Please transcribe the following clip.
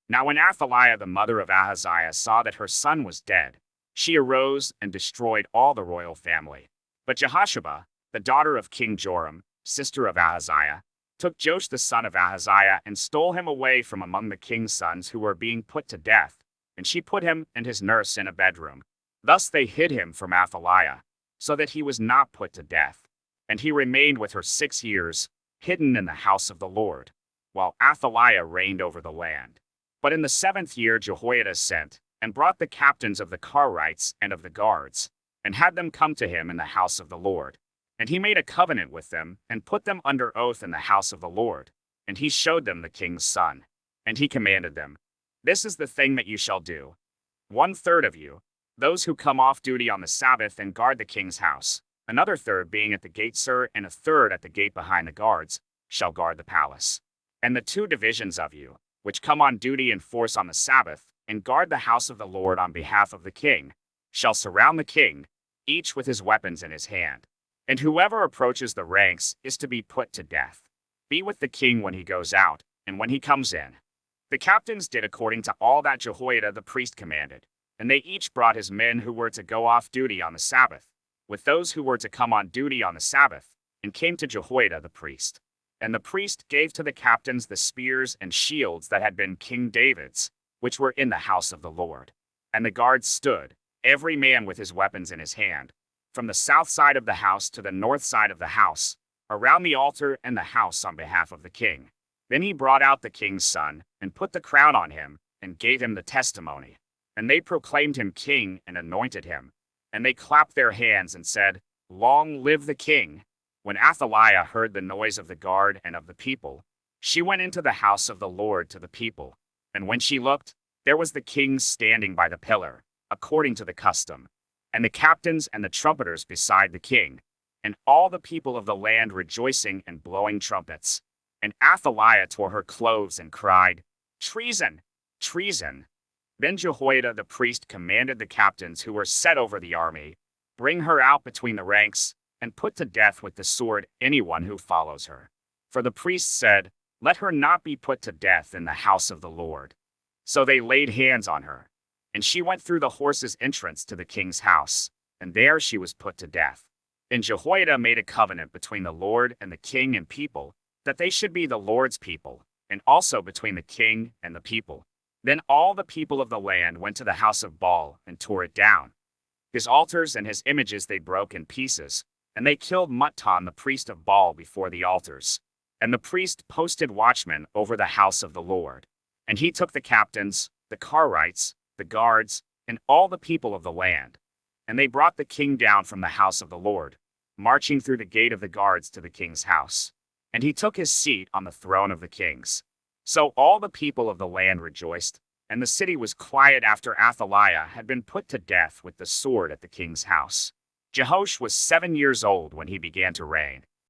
Now when Athaliah the mother of Ahaziah saw that her son was dead, she arose and destroyed all the royal family. But Jehosheba, the daughter of King Joram, sister of Ahaziah, took Joash the son of Ahaziah and stole him away from among the king's sons who were being put to death, and she put him and his nurse in a bedroom. Thus they hid him from Athaliah, so that he was not put to death. And he remained with her 6 years, hidden in the house of the Lord, while Athaliah reigned over the land. But in the 7th year Jehoiada sent, and brought the captains of the Karaites and of the guards, and had them come to him in the house of the Lord. And he made a covenant with them, and put them under oath in the house of the Lord. And he showed them the king's son. And he commanded them, "This is the thing that you shall do. 1/3 of you, those who come off duty on the Sabbath and guard the king's house, another third being at the gate sir, and a third at the gate behind the guards, shall guard the palace. And the 2 divisions of you, which come on duty in force on the Sabbath, and guard the house of the Lord on behalf of the king, shall surround the king, each with his weapons in his hand. And whoever approaches the ranks is to be put to death. Be with the king when he goes out, and when he comes in." The captains did according to all that Jehoiada the priest commanded, and they each brought his men who were to go off duty on the Sabbath, with those who were to come on duty on the Sabbath, and came to Jehoiada the priest. And the priest gave to the captains the spears and shields that had been King David's, which were in the house of the Lord. And the guards stood, every man with his weapons in his hand, from the south side of the house to the north side of the house, around the altar and the house on behalf of the king. Then he brought out the king's son, and put the crown on him, and gave him the testimony. And they proclaimed him king and anointed him. And they clapped their hands and said, "Long live the king." When Athaliah heard the noise of the guard and of the people, she went into the house of the Lord to the people. And when she looked, there was the king standing by the pillar, according to the custom, and the captains and the trumpeters beside the king, and all the people of the land rejoicing and blowing trumpets. And Athaliah tore her clothes and cried, "Treason! Treason!" Then Jehoiada the priest commanded the captains who were set over the army, "Bring her out between the ranks, and put to death with the sword anyone who follows her." For the priest said, "Let her not be put to death in the house of the Lord." So they laid hands on her, and she went through the horses' entrance to the king's house, and there she was put to death. And Jehoiada made a covenant between the Lord and the king and people, that they should be the Lord's people, and also between the king and the people. Then all the people of the land went to the house of Baal and tore it down. His altars and his images they broke in pieces, and they killed Muttan the priest of Baal before the altars. And the priest posted watchmen over the house of the Lord. And he took the captains, the Karaites, the guards, and all the people of the land. And they brought the king down from the house of the Lord, marching through the gate of the guards to the king's house. And he took his seat on the throne of the kings. So all the people of the land rejoiced, and the city was quiet after Athaliah had been put to death with the sword at the king's house. Jehoash was 7 years old when he began to reign,